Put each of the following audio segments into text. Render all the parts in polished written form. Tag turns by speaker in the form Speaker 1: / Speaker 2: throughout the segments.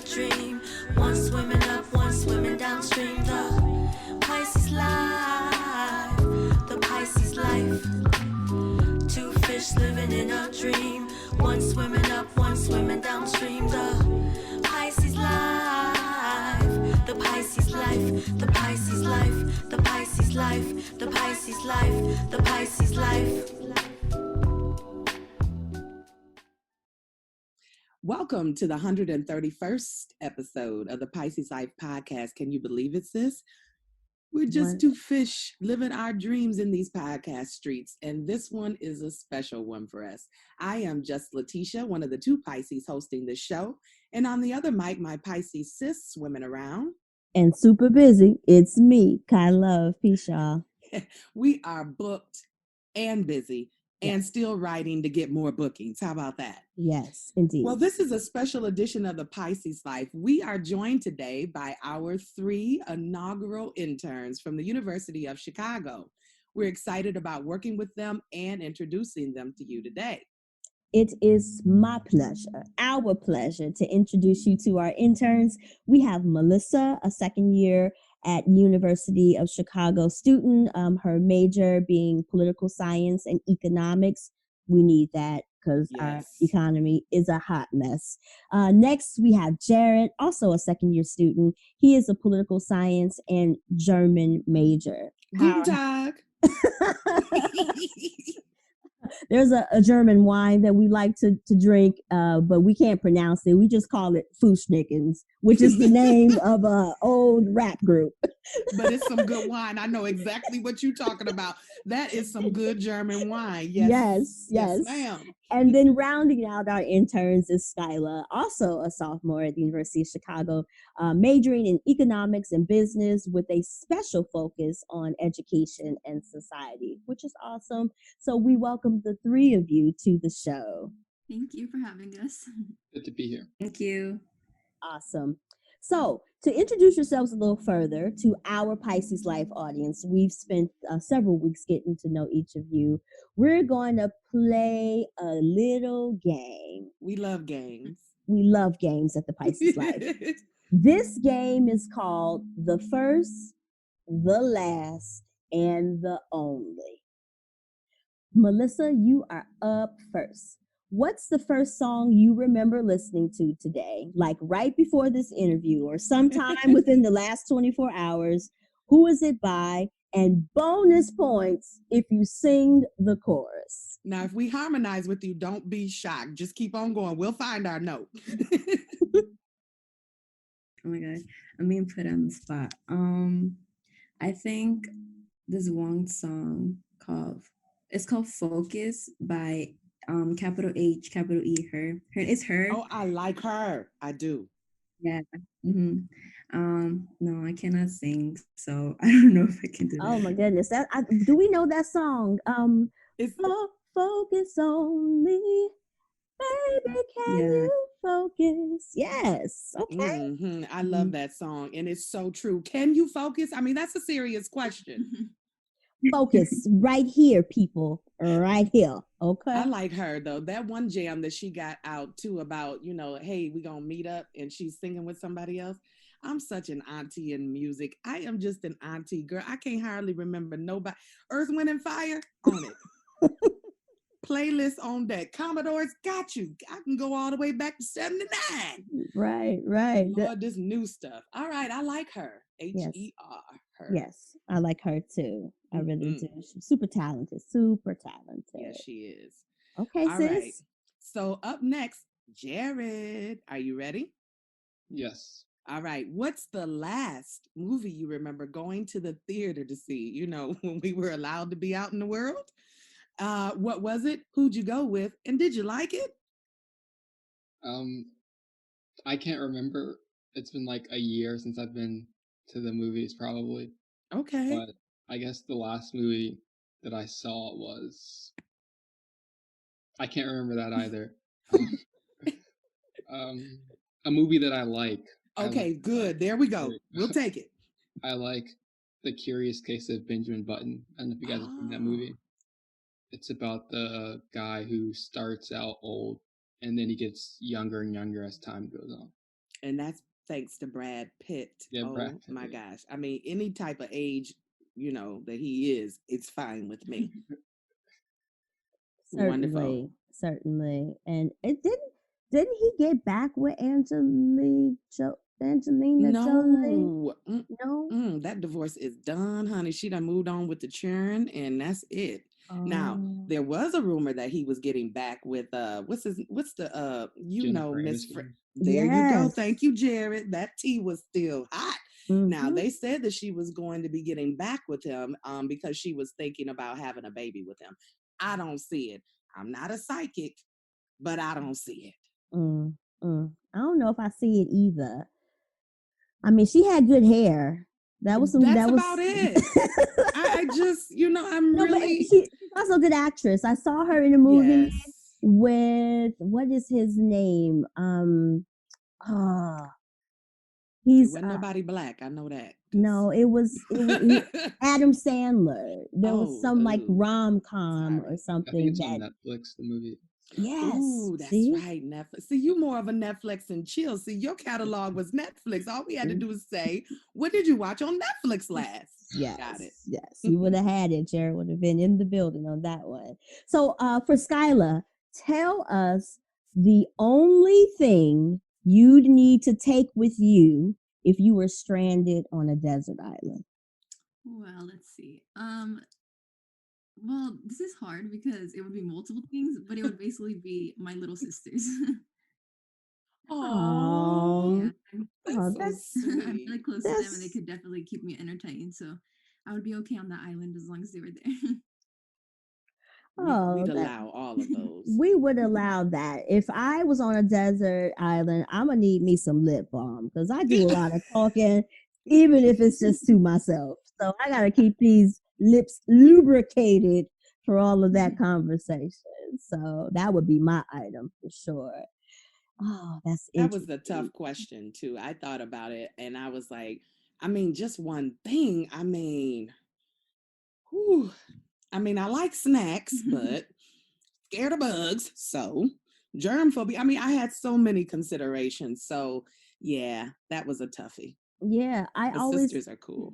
Speaker 1: dream. One swimming up, one swimming downstream. The Pisces life, the Pisces life. Two fish living in a dream. One swimming up, one swimming downstream. The Pisces life, the Pisces life, the Pisces life, the Pisces life, the Pisces life, the Pisces life.
Speaker 2: Welcome to the 131st episode of the Pisces Life podcast. Can you believe it, sis? We're just two fish living our dreams in these podcast streets, and this one is a special one for us. I am just Letitia, one of the two Pisces hosting the show, and on the other mic, my Pisces sis swimming around.
Speaker 3: And super busy, it's me, Skylah. Peace, y'all.
Speaker 2: We are booked and busy. And still writing to get more bookings. How about that?
Speaker 3: Yes, indeed.
Speaker 2: Well, this is a special edition of the Pisces Life. We are joined today by our 3 inaugural interns from the University of Chicago. We're excited about working with them and introducing them to you today.
Speaker 3: It is my pleasure, our pleasure, to introduce you to our interns. We have Melissa, a second year at University of Chicago student, her major being political science and economics. We need that because our economy is a hot mess. Next, we have Jared, also a second year student. He is a political science and German major.
Speaker 2: Guten Tag.
Speaker 3: There's a German wine that we like to drink, but we can't pronounce it. We just call it Fußschnickens, which is the name of an old rap group.
Speaker 2: But it's some good wine. I know exactly what you're talking about. That is some good German wine. Yes, ma'am.
Speaker 3: And then rounding out our interns is Skylah, also a sophomore at the University of Chicago, majoring in economics and business with a special focus on education and society, which is awesome. So we welcome the 3 of you to the show.
Speaker 4: Thank you for having us.
Speaker 5: Good to be here.
Speaker 4: Thank you.
Speaker 3: Awesome. So to introduce yourselves a little further to our Pisces Life audience, we've spent several weeks getting to know each of you. We're going to play a little game.
Speaker 2: We love games.
Speaker 3: We love games at the Pisces Life. This game is called The First, The Last, and The Only. Melissa, you are up first. What's the first song you remember listening to today? Like right before this interview or sometime within the last 24 hours? Who is it by? And bonus points if you sing the chorus.
Speaker 2: Now, if we harmonize with you, don't be shocked. Just keep on going. We'll find our note.
Speaker 4: Oh my God. I'm being put on the spot. I think this one song called Focus by capital H, capital E, her. It's her.
Speaker 2: Oh, I like her. I do.
Speaker 4: Yeah. Mm-hmm. No, I cannot sing, so I don't know if I can do that.
Speaker 3: Oh my goodness. Do we know that song? It's Focus on Me. Baby, can you focus? Yes. Okay.
Speaker 2: Mm-hmm. I love that song. And it's so true. Can you focus? I mean, that's a serious question.
Speaker 3: Focus right here, people. Right here. Okay.
Speaker 2: I like her though. That one jam that she got out too about, hey, we gonna meet up and she's singing with somebody else. I'm such an auntie in music. I am just an auntie girl. I can't hardly remember nobody. Earth, Wind, and Fire on it. Playlist on deck. Commodores got you. I can go all the way back to 79.
Speaker 3: Right.
Speaker 2: Lord, this new stuff. All right, I like her. Her.
Speaker 3: Yes, I like her too. I really do. She's super talented.
Speaker 2: Yeah, she is.
Speaker 3: Okay,
Speaker 2: all
Speaker 3: sis.
Speaker 2: Right. So up next, Jared. Are you ready?
Speaker 5: Yes.
Speaker 2: All right. What's the last movie you remember going to the theater to see? When we were allowed to be out in the world? What was it? Who'd you go with? And did you like it?
Speaker 5: I can't remember. It's been like a year since I've been to the movies, probably.
Speaker 2: Okay.
Speaker 5: But I guess the last movie that I saw was... I can't remember that either. A movie that I like.
Speaker 2: Okay, good. There we go. We'll take it.
Speaker 5: I like The Curious Case of Benjamin Button. I don't know if you guys have seen that movie. It's about the guy who starts out old and then he gets younger and younger as time goes on.
Speaker 2: And that's thanks to Brad Pitt.
Speaker 5: Yeah, Brad
Speaker 2: Oh
Speaker 5: Pitt,
Speaker 2: my
Speaker 5: yeah.
Speaker 2: gosh. I mean, any type of age, that he is, it's fine with me. Wonderful.
Speaker 3: Certainly. And it didn't he get back with Angelina Jolie?
Speaker 2: No.
Speaker 3: No.
Speaker 2: That divorce is done, honey. She done moved on with the churn, and that's it. Now,
Speaker 3: Oh.
Speaker 2: there was a rumor that he was getting back with what's the
Speaker 5: Jennifer
Speaker 2: Miss
Speaker 5: Aniston.
Speaker 2: there you go.
Speaker 3: Yes.
Speaker 2: Thank you, Jared. That tea was still hot. Now
Speaker 3: Mhm.
Speaker 2: they said that she was going to be getting back with him because she was thinking about having a baby with him. I don't see it. I'm not a psychic, but I don't see it.
Speaker 3: I don't know if I see it either. I mean, she had good hair. That was
Speaker 2: That's
Speaker 3: that was
Speaker 2: about it. I just, I'm
Speaker 3: no, but
Speaker 2: really
Speaker 3: she's also a good actress. I saw her in a movie
Speaker 2: yes.
Speaker 3: with what is his name?
Speaker 2: It
Speaker 3: He's
Speaker 2: wasn't nobody black. I know that.
Speaker 3: no, it was Adam Sandler. There was some like
Speaker 2: ooh,
Speaker 3: rom-com or
Speaker 2: sorry.
Speaker 5: I think
Speaker 3: something
Speaker 5: it's on
Speaker 3: that
Speaker 5: Netflix, the movie.
Speaker 3: yes.
Speaker 2: Ooh, that's
Speaker 3: See?
Speaker 2: right. Netflix. See, you more of a Netflix and chill. See, your catalog was Netflix. All we had to do was say, what did you watch on Netflix last? Got it.
Speaker 3: Yes. You would have had it. Jared would have been in the building on that one. So for Skylah, tell us the only thing you'd need to take with you if you were stranded on a desert island.
Speaker 4: Well, let's see. Well, this is hard because it would be multiple things, but it would basically be my little sisters.
Speaker 2: Oh,
Speaker 4: Yeah,
Speaker 2: that's so
Speaker 3: That's
Speaker 4: I'm really
Speaker 2: sweet.
Speaker 4: close to them, and they
Speaker 3: that's
Speaker 4: could definitely keep me entertained. So I would be okay on the island as long as they were there.
Speaker 2: We'd
Speaker 3: that
Speaker 2: allow all of those.
Speaker 3: we would allow that. If I was on a desert island, I'm gonna need me some lip balm because I do a lot of talking, even if it's just to myself. So I gotta keep these lips lubricated for all of that conversation. So that would be my item for sure. Oh, that's
Speaker 2: That was a tough
Speaker 3: interesting.
Speaker 2: question, too. I thought about it and I was like, I mean, just one thing. I mean, whew. I mean, I like snacks, but scared of bugs. So, germ phobia. I mean, I had so many considerations. So, yeah, that was a toughie.
Speaker 3: Yeah, I
Speaker 2: The
Speaker 3: always
Speaker 2: sisters are cool.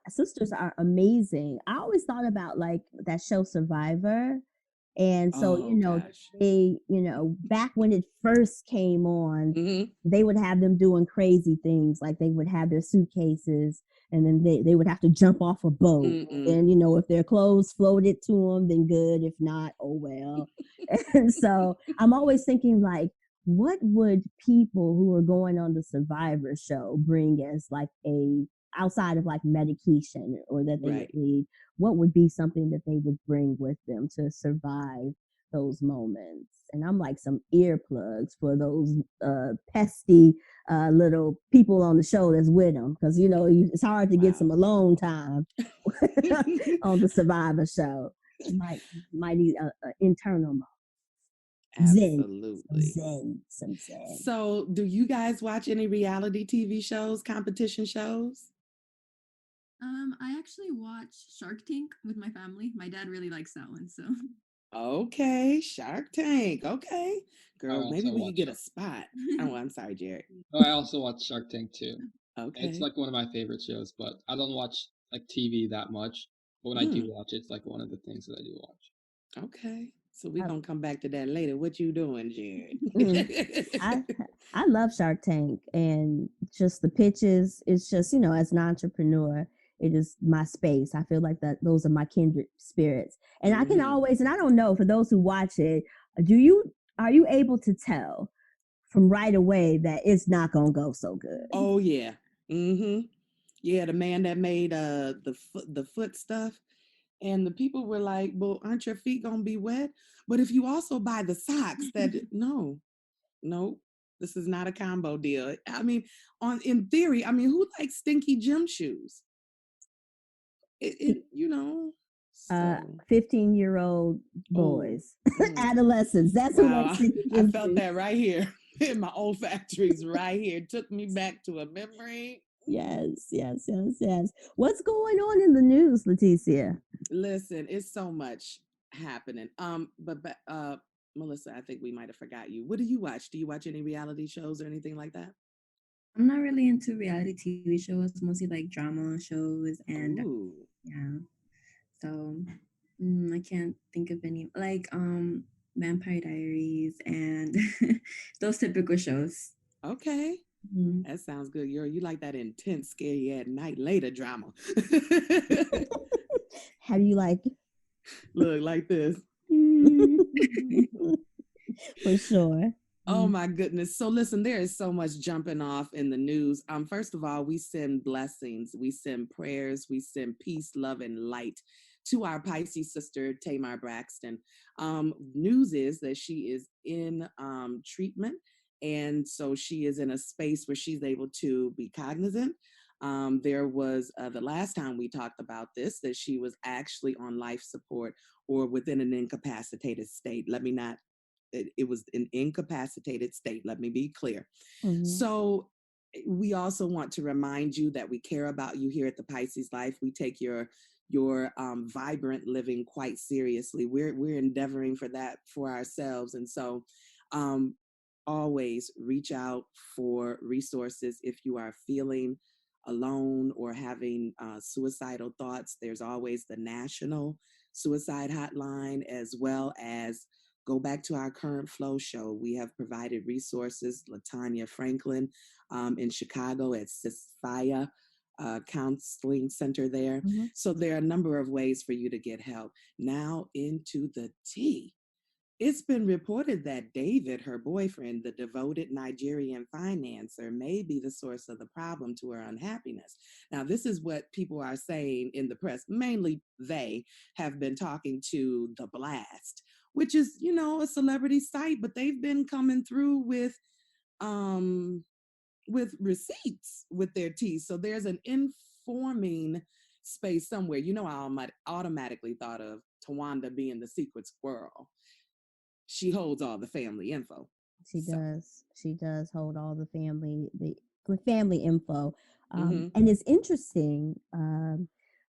Speaker 3: sisters are amazing. I always thought about like that show Survivor. And so,
Speaker 2: Oh, gosh.
Speaker 3: they, back when it first came on,
Speaker 2: Hmm.
Speaker 3: they would have them doing crazy things. Like they would have their suitcases and then they would have to jump off a boat.
Speaker 2: Mm-mm.
Speaker 3: And, if their clothes floated to them, then good. If not, oh well. And so I'm always thinking like, what would people who are going on the Survivor show bring as like outside of like medication or that they would
Speaker 2: Right.
Speaker 3: need? What would be something that they would bring with them to survive those moments? And I'm like some earplugs for those pesky little people on the show that's with them because it's hard to get some
Speaker 2: Wow.
Speaker 3: alone time on the Survivor show. Might need an internal mode.
Speaker 2: Absolutely.
Speaker 3: Some zen.
Speaker 2: So, do you guys watch any reality TV shows, competition shows?
Speaker 4: I actually watch Shark Tank with my family. My dad really likes that one, so
Speaker 2: Okay, Shark Tank. Okay,
Speaker 5: I
Speaker 2: girl, maybe
Speaker 5: also
Speaker 2: we could
Speaker 5: watch
Speaker 2: get a spot. Oh, I'm sorry, Jared.
Speaker 5: I also watch Shark Tank too. It's
Speaker 2: Okay.
Speaker 5: like one of my favorite shows, but I don't watch like TV that much. But when I do watch it, it's like one of the things that I do watch.
Speaker 2: Okay. So we're
Speaker 3: I,
Speaker 2: gonna come back to that later. What you doing,
Speaker 3: mm,
Speaker 2: Jared?
Speaker 3: I love Shark Tank and just the pitches. It's just, as an entrepreneur, it is my space. I feel like that those are my kindred spirits. And I can
Speaker 2: Mhm.
Speaker 3: always, and I don't know, for those who watch it, are you able to tell from right away that it's not gonna go so good?
Speaker 2: Oh yeah. Yeah, the man that made the foot stuff. And the people were like, well, aren't your feet gonna be wet? But if you also buy the socks, no, this is not a combo deal. I mean, in theory, I mean, who likes stinky gym shoes?
Speaker 3: Uh,
Speaker 2: So
Speaker 3: 15-year-old
Speaker 2: oh,
Speaker 3: boys, adolescents. That's who
Speaker 2: wow,
Speaker 3: likes sneaker
Speaker 2: I
Speaker 3: gym
Speaker 2: felt
Speaker 3: shoes.
Speaker 2: that right here in my olfactories right here. It took me back to a memory.
Speaker 3: Yes. What's going on in the news, Leticia?
Speaker 2: Listen, it's so much happening. But Melissa, I think we might have forgot you. What do you watch? Do you watch any reality shows or anything like that?
Speaker 4: I'm not really into reality TV shows, mostly like drama shows, and
Speaker 2: Ooh.
Speaker 4: yeah. So I can't think of any like Vampire Diaries and those typical shows.
Speaker 2: Okay.
Speaker 4: Mhm.
Speaker 2: That sounds good. You like that intense, scary at night later drama.
Speaker 3: How do you like?
Speaker 2: Look like this.
Speaker 3: For sure.
Speaker 2: Oh my goodness. So listen, there is so much jumping off in the news. First of all, we send blessings, we send prayers, we send peace, love, and light to our Pisces sister, Tamar Braxton. News is that she is in treatment. And so she is in a space where she's able to be cognizant. There was the last time we talked about this, that she was actually on life support or within an incapacitated state. It was an incapacitated state. Let me be clear.
Speaker 3: Mm-hmm.
Speaker 2: So we also want to remind you that we care about you here at the Pisces Life. We take your vibrant living quite seriously. We're endeavoring for that for ourselves. And so always reach out for resources if you are feeling alone or having suicidal thoughts. There's always the National Suicide Hotline, as well as go back to our Current Flow show. We have provided resources. Latanya Franklin in Chicago at Skylah Counseling Center there.
Speaker 3: Mm-hmm.
Speaker 2: So there are a number of ways for you to get help. Now into the tea. It's been reported that David, her boyfriend, the devoted Nigerian financier, may be the source of the problem to her unhappiness. Now, this is what people are saying in the press. Mainly they have been talking to The Blast, which is, a celebrity site, but they've been coming through with receipts with their tea. So there's an informing space somewhere. I automatically thought of Tawanda being the secret squirrel. She holds all the family info.
Speaker 3: She does hold all the family info. And it's interesting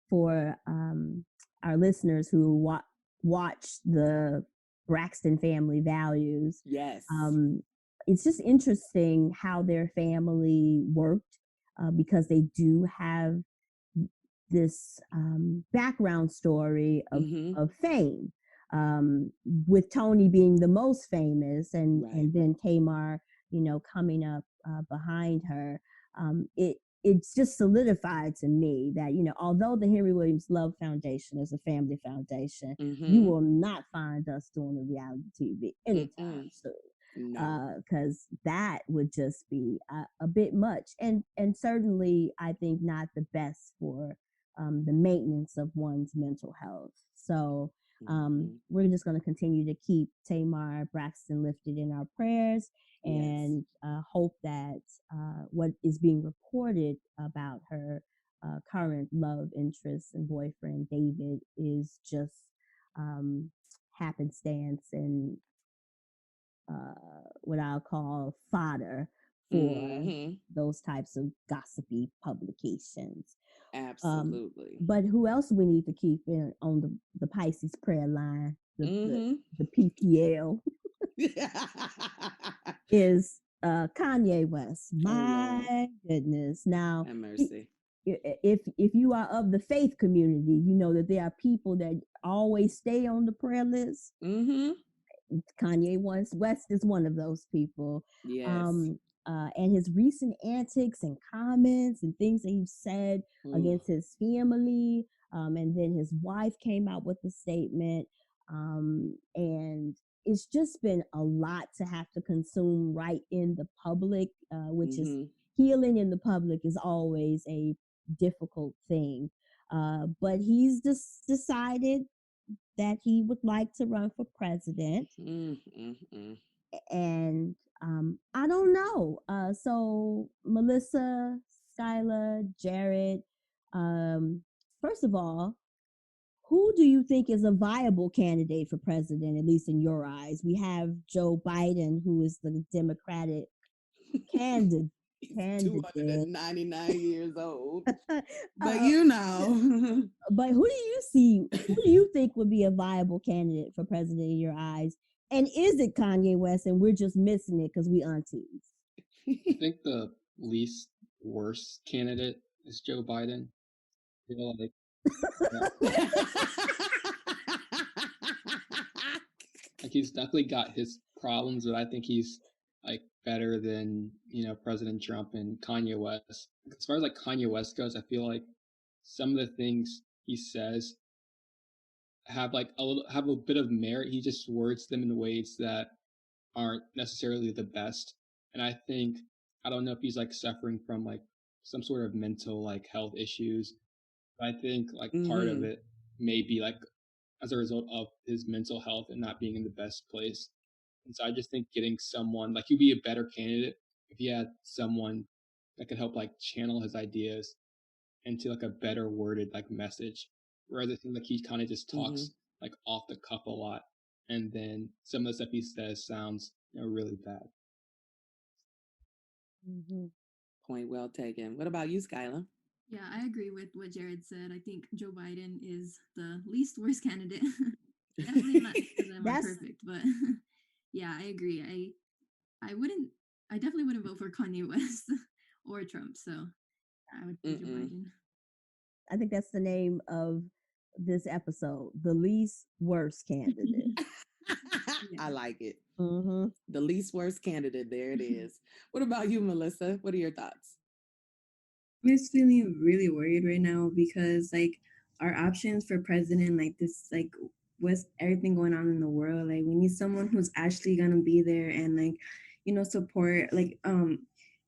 Speaker 3: for our listeners who watch the Braxton Family Values.
Speaker 2: Yes.
Speaker 3: It's just interesting how their family worked because they do have this background story of fame. With Tony being the most famous, and then Tamar, coming up behind her. It's just solidified to me that, although the Henry Williams Love Foundation is a family foundation, you will not find us doing a reality TV anytime soon. Because that would just be a bit much, and certainly I think not the best for the maintenance of one's mental health. So we're just going to continue to keep Tamar Braxton lifted in our prayers, and hope that what is being reported about her current love interest and boyfriend David is just happenstance and what I'll call fodder for those types of gossipy publications.
Speaker 2: Absolutely.
Speaker 3: But who else we need to keep on the Pisces prayer line, the PPL, is Kanye West. My goodness. Now,
Speaker 2: have mercy.
Speaker 3: If you are of the faith community, you know that there are people that always stay on the prayer list. Kanye West is one of those people.
Speaker 2: Yes.
Speaker 3: And his recent antics and comments and things that he said against his family, and then his wife came out with a statement, and it's just been a lot to have to consume right in the public, which is healing in the public is always a difficult thing. But he's just decided that he would like to run for president. And I don't know. So Melissa, Skylah, Jared, first of all, who do you think is a viable candidate for president, at least in your eyes? We have Joe Biden, who is the Democratic candidate.
Speaker 2: He's 299 years old. But But
Speaker 3: who do you think would be a viable candidate for president in your eyes? And is it Kanye West and we're just missing it because we aunties?
Speaker 5: I think the least worst candidate is Joe Biden. I feel like he's definitely got his problems, but I think he's like better than President Trump and Kanye West. As far as like Kanye West goes, I feel like some of the things he says have a bit of merit. He just words them in ways that aren't necessarily the best. And I don't know if he's like suffering from like some sort of mental like health issues. But I think like part of it may be like as a result of his mental health and not being in the best place. And so I just think getting someone like he'd be a better candidate if he had someone that could help like channel his ideas into like a better worded like message. Whereas I think like he kind of just talks like off the cuff a lot, and then some of the stuff he says sounds really bad.
Speaker 2: Point well taken. What about you, Skylah?
Speaker 6: Yeah, I agree with what Jared said. I think Joe Biden is the least worst candidate. Definitely not because I'm perfect, but yeah, I agree. I definitely wouldn't vote for Kanye West or Trump. So I would pick Joe Biden.
Speaker 3: I think that's the name of this episode, the least worst candidate.
Speaker 2: I like it. The least worst candidate. There it is. What about you, Melissa? What are your thoughts?
Speaker 4: I'm just feeling really worried right now because like our options for president, like this, like what's everything going on in the world, like we need someone who's actually gonna be there and like support, like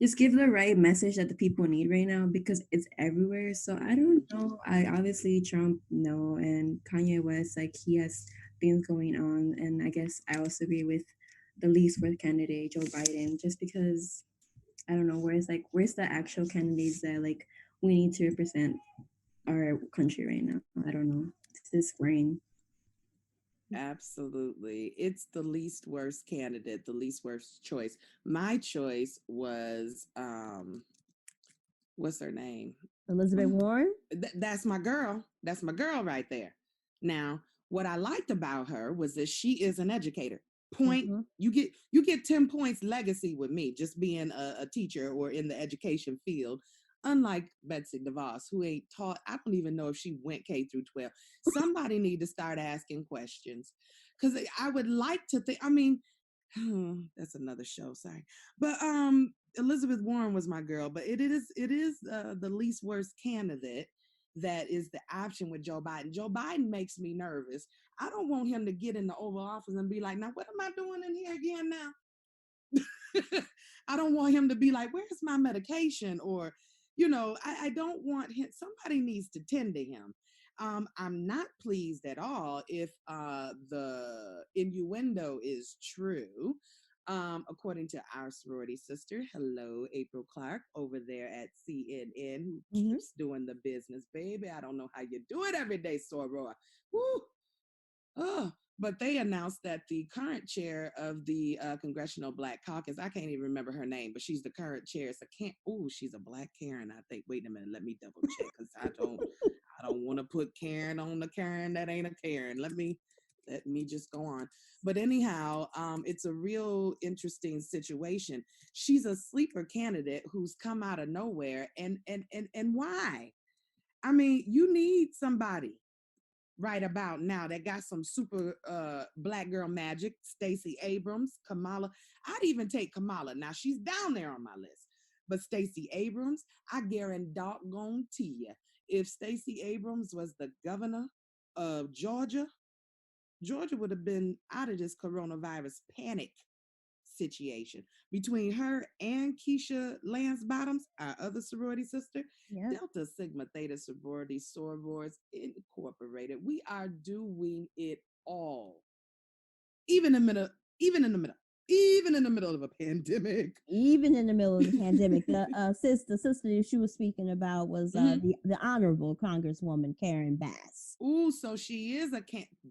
Speaker 4: just give the right message that the people need right now because it's everywhere. So I don't know. I obviously Trump no, and Kanye West, like he has things going on, and I guess I also agree with the least worst candidate, Joe Biden, just because I don't know where's the actual candidates that like we need to represent our country right now. I don't know. This is worrying.
Speaker 2: Absolutely. It's the least worst candidate, the least worst choice. My choice was what's her name?
Speaker 3: Elizabeth Warren?
Speaker 2: That's my girl. That's my girl right there. Now, what I liked about her was that she is an educator. You get 10 points legacy with me, just being a teacher or in the education field. Unlike Betsy DeVos, who ain't taught, I don't even know if she went K through 12. Somebody need to start asking questions. Because I would like to think, that's another show, sorry. But Elizabeth Warren was my girl, but it is the least worst candidate that is the option with Joe Biden. Joe Biden makes me nervous. I don't want him to get in the Oval Office and be like, now what am I doing in here again now? I don't want him to be like, where's my medication? Or, I don't want him, somebody needs to tend to him. I'm not pleased at all if the innuendo is true. According to our sorority sister, hello, April Clark, over there at CNN, who keeps doing the business, baby. I don't know how you do it every day, soror. Woo! Oh, but they announced that the current chair of the Congressional Black Caucus, I can't even remember her name, but she's the current chair. She's a Black Karen, I think. Wait a minute, let me double check because I don't want to put Karen on the Karen that ain't a Karen. Let me just go on. But anyhow, it's a real interesting situation. She's a sleeper candidate who's come out of nowhere, and why? I mean, you need somebody right about now that got some super Black girl magic. Stacey Abrams, Kamala. I'd even take Kamala. Now she's down there on my list. But Stacey Abrams, I guarantee you, if Stacey Abrams was the governor of Georgia would have been out of this coronavirus panic situation. Between her and Keisha Lance Bottoms, our other sorority sister, Delta Sigma Theta Sorority Sorors Incorporated, we are doing it all. Even in the middle of a pandemic.
Speaker 3: Even in the middle of the pandemic, the sister she was speaking about was the Honorable Congresswoman Karen Bass.
Speaker 2: Ooh, so she is a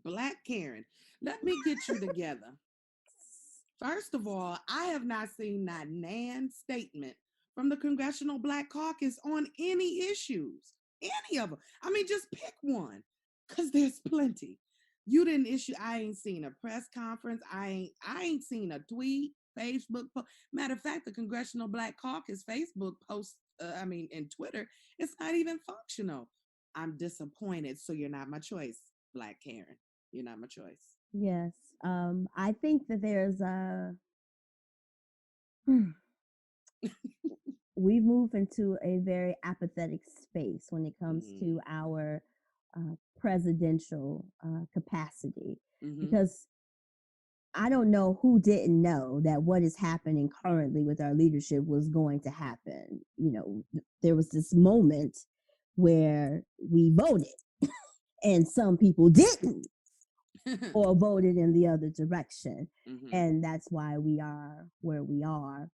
Speaker 2: Black Karen. Let me get you together. First of all, I have not seen that Nan statement from the Congressional Black Caucus on any issues, any of them. I mean, just pick one, because there's plenty. You didn't issue, I ain't seen a press conference. I ain't seen a tweet. Facebook post. Matter of fact, the Congressional Black Caucus Facebook post, and Twitter, it's not even functional. I'm disappointed. So you're not my choice, Black Karen. You're not my choice.
Speaker 3: Yes. I think that there's we move into a very apathetic space when it comes to our presidential capacity, because I don't know who didn't know that what is happening currently with our leadership was going to happen. You know, there was this moment where we voted and some people didn't or voted in the other direction. And that's why we are where we are.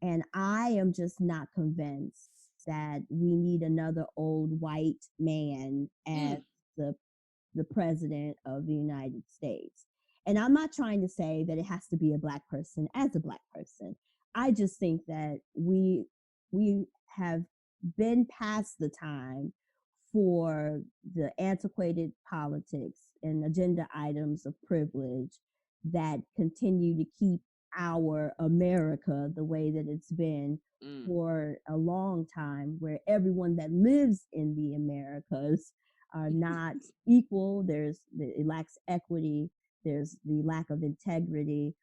Speaker 3: And I am just not convinced that we need another old white man as the president of the United States. And I'm not trying to say that it has to be a Black person as a Black person. I just think that we have been past the time for the antiquated politics and agenda items of privilege that continue to keep our America the way that it's been for a long time, where everyone that lives in the Americas are not equal. It lacks equity. There's the lack of integrity.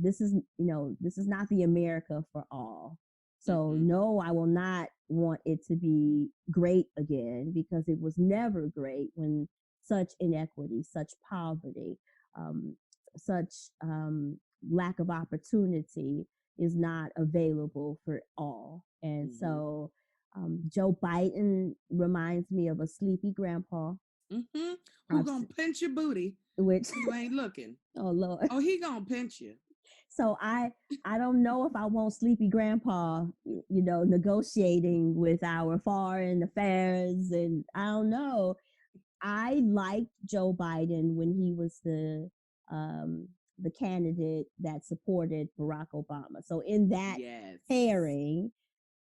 Speaker 3: This is not the America for all. So no, I will not want it to be great again, because it was never great when such inequity, such poverty, such lack of opportunity is not available for all. And so Joe Biden reminds me of a sleepy grandpa.
Speaker 2: Who gonna pinch your booty
Speaker 3: which
Speaker 2: you ain't looking?
Speaker 3: Oh Lord.
Speaker 2: Oh, he gonna pinch you.
Speaker 3: So I don't know if I want sleepy grandpa, negotiating with our foreign affairs, and I don't know. I liked Joe Biden when he was the candidate that supported Barack Obama. So in that pairing,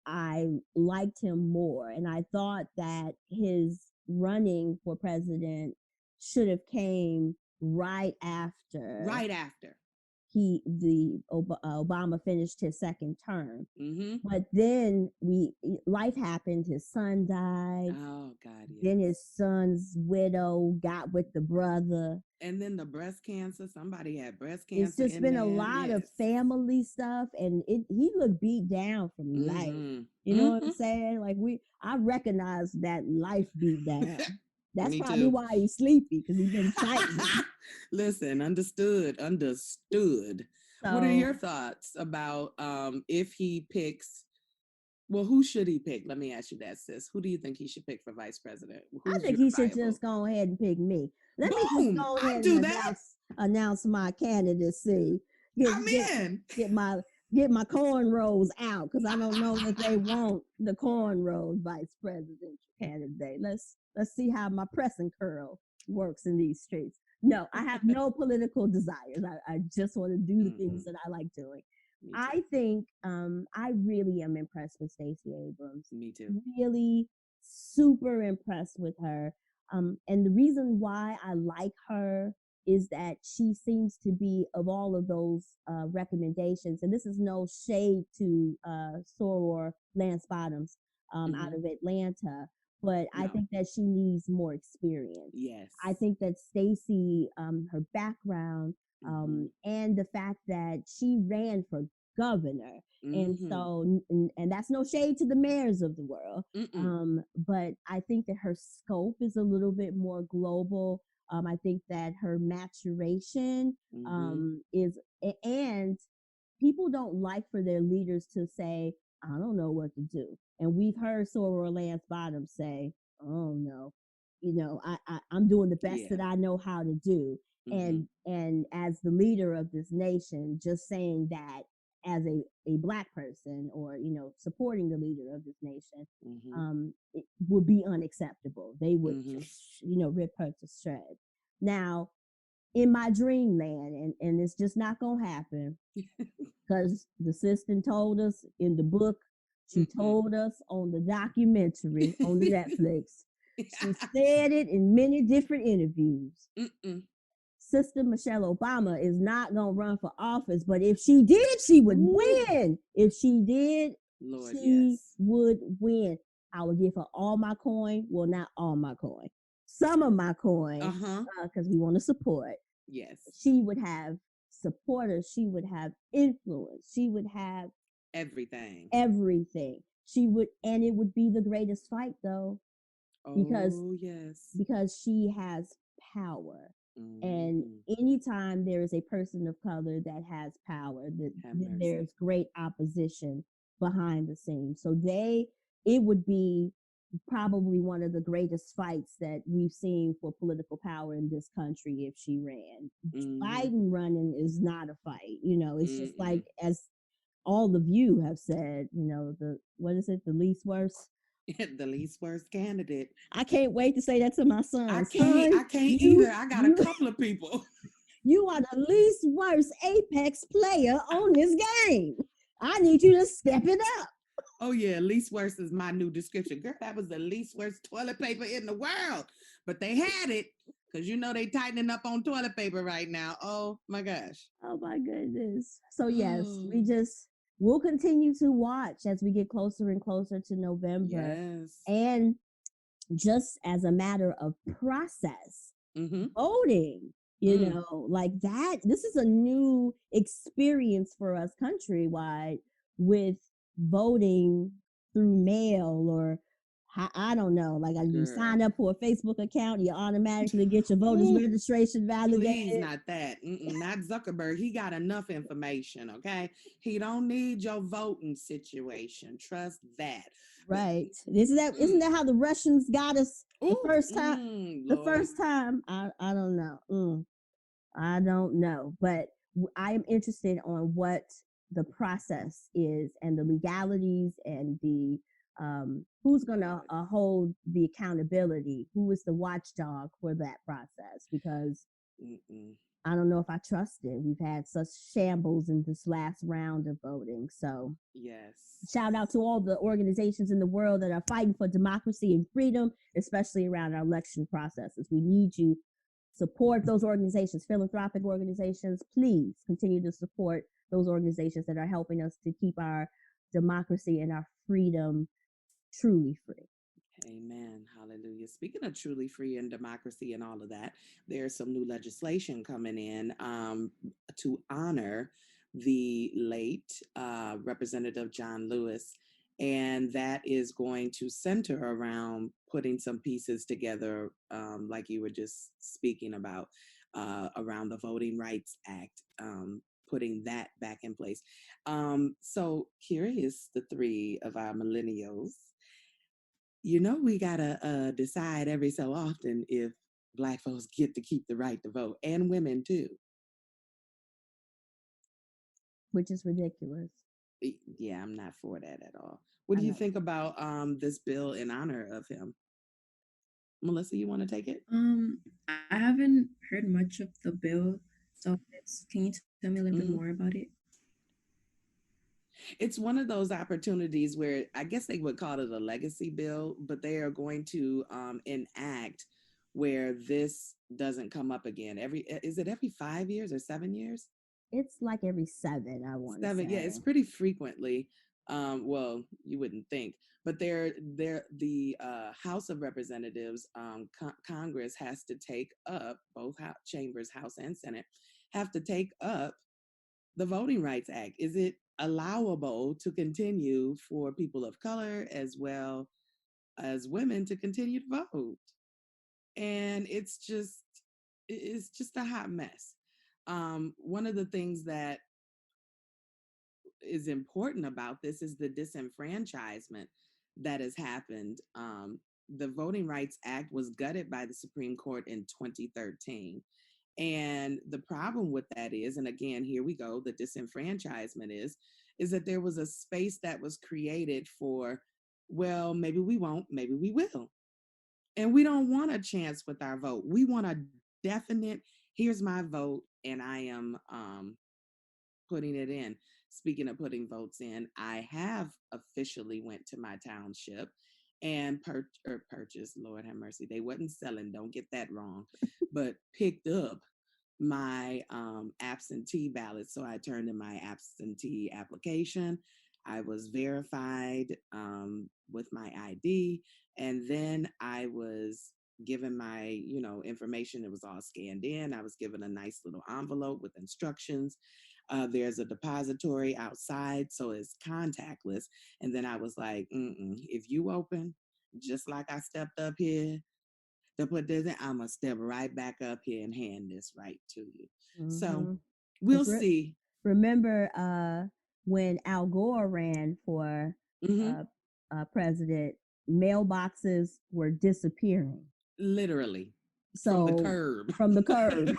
Speaker 3: I liked him more, and I thought that his running for president should have came right after Obama finished his second term. But then life happened. His son died.
Speaker 2: Oh God! Yes.
Speaker 3: Then his son's widow got with the brother.
Speaker 2: And then the breast cancer. Somebody had breast cancer.
Speaker 3: It's just been a lot of family stuff, and he looked beat down from life. You know what I'm saying? Like I recognize that life beat down. That's probably why he's sleepy, because he's been fighting.
Speaker 2: Listen, understood. So, what are your thoughts about if he picks? Well, who should he pick? Let me ask you that, sis. Who do you think he should pick for vice president?
Speaker 3: I think he should just go ahead and pick me. Let me just go ahead and announce my candidacy. Get my cornrows out, because I don't know that they want the cornrows vice presidential candidate. Let's see how my pressing curl works in these streets. No, I have no political desires. I just want to do the things that I like doing. I think I really am impressed with Stacey Abrams.
Speaker 2: Me too.
Speaker 3: Really super impressed with her. And the reason why I like her is that she seems to be, of all of those recommendations, and this is no shade to Soror Lance Bottoms out of Atlanta, but I think that she needs more experience.
Speaker 2: Yes.
Speaker 3: I think that Stacey, her background, and the fact that she ran for governor, and so and that's no shade to the mayors of the world, but I think that her scope is a little bit more global. I think that her maturation is, and people don't like for their leaders to say, I don't know what to do. And we've heard Soror Lance Bottoms say, oh no, I'm doing the best that I know how to do. And as the leader of this nation, just saying that as a Black person, or supporting the leader of this nation, it would be unacceptable. They would rip her to shreds. Now, in my dreamland, and it's just not gonna happen, because the sister told us in the book, she told us on the documentary on Netflix, she said it in many different interviews. Sister Michelle Obama is not going to run for office, but if she did, she would win. If she did,
Speaker 2: Lord,
Speaker 3: she
Speaker 2: yes.
Speaker 3: would win. I would give her all my coin. Well, not all my coin. Some of my coin, because we want to support.
Speaker 2: Yes.
Speaker 3: She would have supporters. She would have influence. She would have
Speaker 2: everything.
Speaker 3: She would, and it would be the greatest fight, though, because she has power. And anytime there is a person of color that has power, then there's great opposition behind the scenes. So it would be probably one of the greatest fights that we've seen for political power in this country if she ran. Biden running is not a fight. It's just like, as all of you have said, what is it? The least worst?
Speaker 2: The least worst candidate.
Speaker 3: I can't wait to say that to my son.
Speaker 2: I can't either. I got a couple of people.
Speaker 3: You are the least worst apex player on this game. I need you to step it up.
Speaker 2: Oh yeah, least worst is my new description. Girl, that was the least worst toilet paper in the world. But they had it, because they tightening up on toilet paper right now. Oh my gosh.
Speaker 3: Oh my goodness. So yes, we'll continue to watch as we get closer and closer to November.
Speaker 2: Yes.
Speaker 3: And just as a matter of process, voting, like that, this is a new experience for us countrywide with voting through mail, or I don't know, like you sign up for a Facebook account, you automatically get your voters registration validated.
Speaker 2: Please, not that. Not Zuckerberg. He got enough information, okay? He don't need your voting situation. Trust that.
Speaker 3: Right. Isn't that how the Russians got us the first time? The first time, I don't know. I don't know, but I am interested on what the process is and the legalities and the who's going to hold the accountability, who is the watchdog for that process, because I don't know if I trust it. We've had such shambles in this last round of voting. So
Speaker 2: yes,
Speaker 3: shout out to all the organizations in the world that are fighting for democracy and freedom, especially around our election processes. We need you. Support those organizations, philanthropic organizations. Please continue to support those organizations that are helping us to keep our democracy and our freedom truly free.
Speaker 2: Amen. Hallelujah. Speaking of truly free and democracy and all of that, there's some new legislation coming in to honor the late Representative John Lewis. And that is going to center around putting some pieces together, like you were just speaking about, around the Voting Rights Act, putting that back in place. So here is the three of our millennials. We got to decide every so often if Black folks get to keep the right to vote, and women too.
Speaker 3: Which is ridiculous.
Speaker 2: Yeah, I'm not for that at all. What do you think about this bill in honor of him? Melissa, you want to take it?
Speaker 4: I haven't heard much of the bill, so can you tell me a little bit more about it?
Speaker 2: It's one of those opportunities where I guess they would call it a legacy bill, but they are going to enact where this doesn't come up again. Is it every 5 years or 7 years?
Speaker 3: It's like every 7, I want to say.
Speaker 2: Yeah, it's pretty frequently. Well, you wouldn't think, but the House of Representatives, Congress has to take up, both chambers, House and Senate, have to take up the Voting Rights Act. Is it allowable to continue for people of color as well as women to continue to vote? And it's just a hot mess. One of the things that is important about this is the disenfranchisement that has happened. The Voting Rights Act was gutted by the Supreme Court in 2013. And the problem with that is, and again, here we go, the disenfranchisement is that there was a space that was created for, well, maybe we won't, maybe we will. And we don't want a chance with our vote. We want a definite, here's my vote, and I am putting it in. Speaking of putting votes in, I have officially went to my township and purchased, Lord have mercy, they wasn't selling, don't get that wrong, but picked up my absentee ballot. So I turned in my absentee application. I was verified with my ID, and then I was given my, information. It was all scanned in. I was given a nice little envelope with instructions. There's a depository outside, so it's contactless. And then I was like, if you open, just like I stepped up here to put this in, I'm going to step right back up here and hand this right to you. So we'll see.
Speaker 3: Remember when Al Gore ran for president, mailboxes were disappearing.
Speaker 2: Literally.
Speaker 3: So From the curb.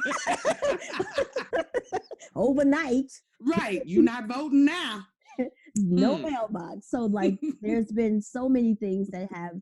Speaker 3: Overnight.
Speaker 2: Right. You're not voting now.
Speaker 3: No mailbox. So like there's been so many things that have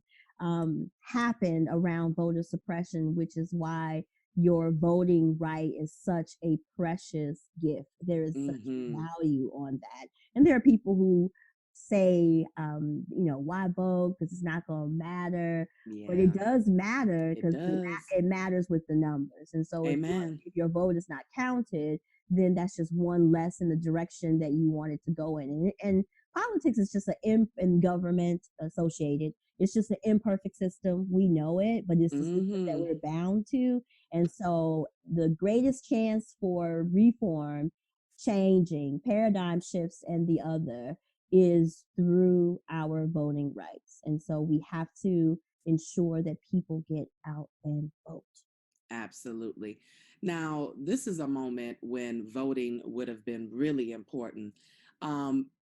Speaker 3: happened around voter suppression, which is why your voting right is such a precious gift. There is such value on that. And there are people who say, why vote? Because it's not going to matter. Yeah. But it does matter because it matters with the numbers. And so if your vote is not counted, then that's just one less in the direction that you want it to go in. And politics is just and government associated. It's just an imperfect system. We know it, but it's the system that we're bound to. And so the greatest chance for reform, changing, paradigm shifts, and the other is through our voting rights. And so we have to ensure that people get out and vote.
Speaker 2: Absolutely. Now, this is a moment when voting would have been really important.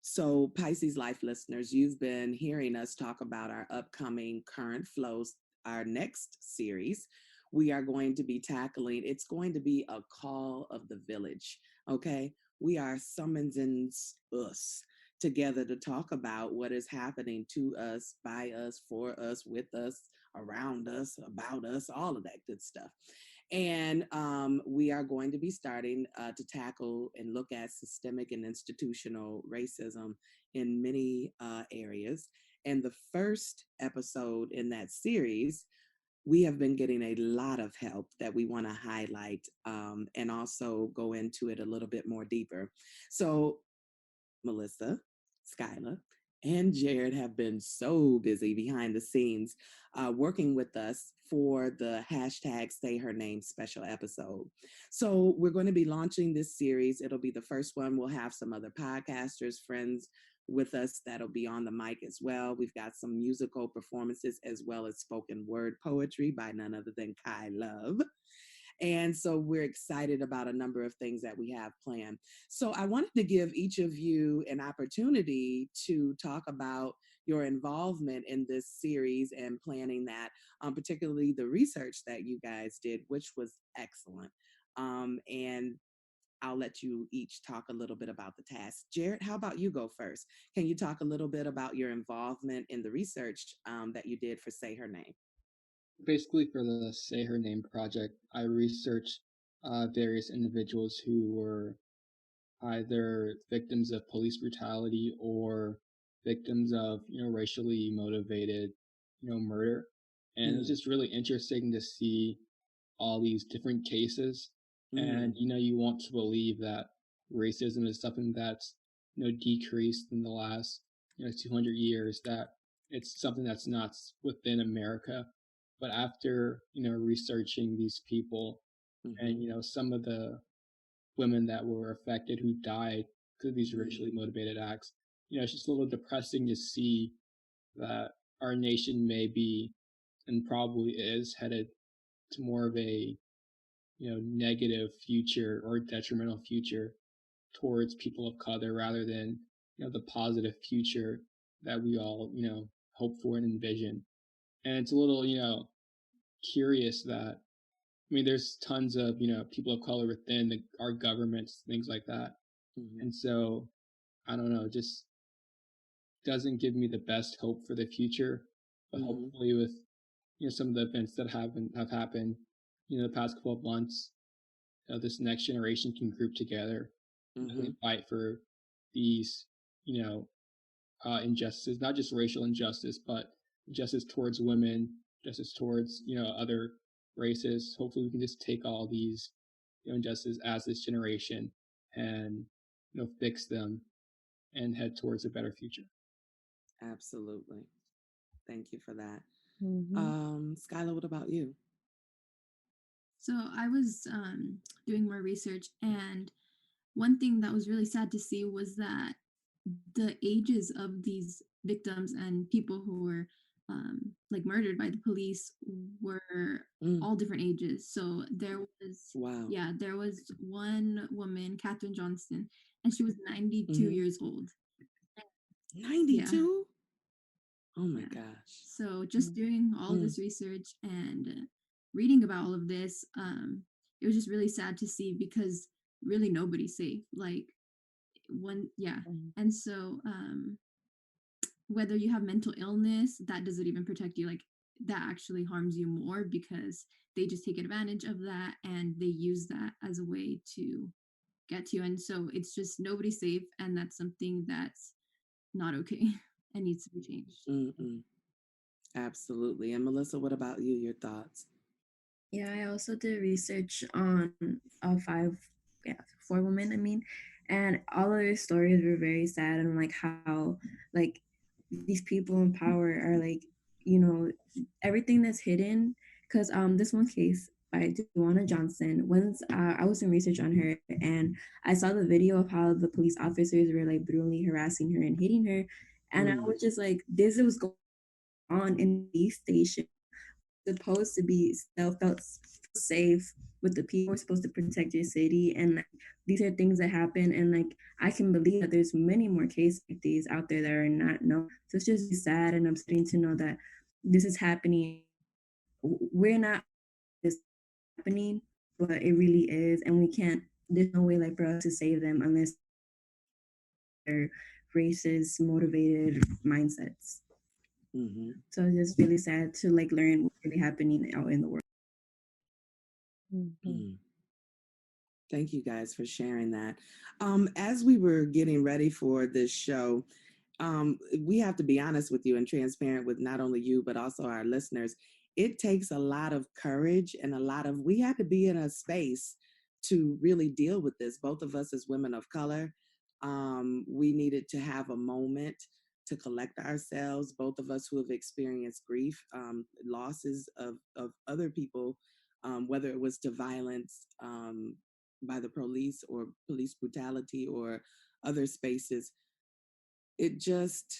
Speaker 2: So, Pisces Life listeners, you've been hearing us talk about our upcoming Current Flows, our next series. We are going to be tackling, it's going to be a call of the village, okay? We are summoning us together to talk about what is happening to us, by us, for us, with us, around us, about us, all of that good stuff. And we are going to be starting to tackle and look at systemic and institutional racism in many areas. And the first episode in that series, we have been getting a lot of help that we want to highlight and also go into it a little bit more deeper. So Melissa, Skylah, and Jared have been so busy behind the scenes working with us for the hashtag Say Her Name special episode. So we're going to be launching this series. It'll be the first one. We'll have some other podcasters, friends with us that'll be on the mic as well. We've got some musical performances as well as spoken word poetry by none other than Kai Love. And so we're excited about a number of things that we have planned. So I wanted to give each of you an opportunity to talk about your involvement in this series and planning that, particularly the research that you guys did, which was excellent. And I'll let you each talk a little bit about the task. Jared, how about you go first? Can you talk a little bit about your involvement in the research that you did for Say Her Name?
Speaker 5: Basically, for the Say Her Name project, I researched various individuals who were either victims of police brutality or victims of, racially motivated, murder. And it was just really interesting to see all these different cases. And, you want to believe that racism is something that's, decreased in the last, 200 years, that it's something that's not within America. But after, researching these people and, some of the women that were affected who died because of these racially motivated acts, it's just a little depressing to see that our nation may be and probably is headed to more of a, negative future or detrimental future towards people of color rather than, the positive future that we all, hope for and envision. And it's a little, curious that, there's tons of, people of color within our governments, things like that. And so, I don't know, just doesn't give me the best hope for the future. But hopefully with, some of the events that have happened, the past couple of months, this next generation can group together and fight for these, injustices, not just racial injustice, but justice towards women, justice towards, other races. Hopefully we can just take all these injustice as this generation and fix them and head towards a better future.
Speaker 2: Absolutely. Thank you for that.
Speaker 3: Mm-hmm.
Speaker 2: Skylah, what about you?
Speaker 6: So I was doing more research, and one thing that was really sad to see was that the ages of these victims and people who were like murdered by the police were all different ages. So there was there was one woman, Katherine Johnston, and she was 92 years old.
Speaker 2: 92? Oh my gosh.
Speaker 6: So just doing all of this research and reading about all of this, it was just really sad to see because really nobody's safe. Like and so whether you have mental illness, that doesn't even protect you. Like that actually harms you more because they just take advantage of that and they use that as a way to get to you. And so it's just nobody's safe, and that's something that's not okay and needs to be changed.
Speaker 2: Absolutely. And Melissa, what about you? Your thoughts?
Speaker 4: Yeah, I also did research on 4 women, I mean, and all of their stories were very sad, and like how like these people in power are like, everything that's hidden. Because this one case by Juana Johnson, once I was doing research on her, and I saw the video of how the police officers were like brutally harassing her and hitting her, and I was just like, this was going on in the station. Supposed to be felt safe with the people. We're supposed to protect your city, and like, these are things that happen, and like I can believe that there's many more cases like these out there that are not known. So it's just sad and upsetting to know that this is happening. We're not this happening, but it really is, and we can't. There's no way like for us to save them unless they're racist motivated mindsets. So it's just really sad to like learn what's really happening out in the world.
Speaker 2: Thank you guys for sharing that. As we were getting ready for this show, we have to be honest with you and transparent with not only you, but also our listeners. It takes a lot of courage and we had to be in a space to really deal with this. Both of us as women of color, we needed to have a moment to collect ourselves. Both of us who have experienced grief, losses of other people, whether it was to violence by the police or police brutality or other spaces. It just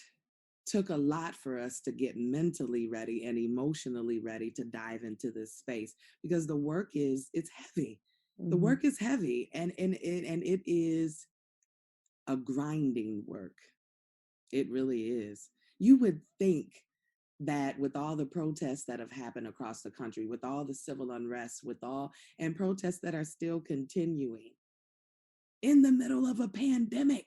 Speaker 2: took a lot for us to get mentally ready and emotionally ready to dive into this space because the work it's heavy. The work is heavy and it is a grinding work. It really is. You would think that with all the protests that have happened across the country, with all the civil unrest, and protests that are still continuing in the middle of a pandemic,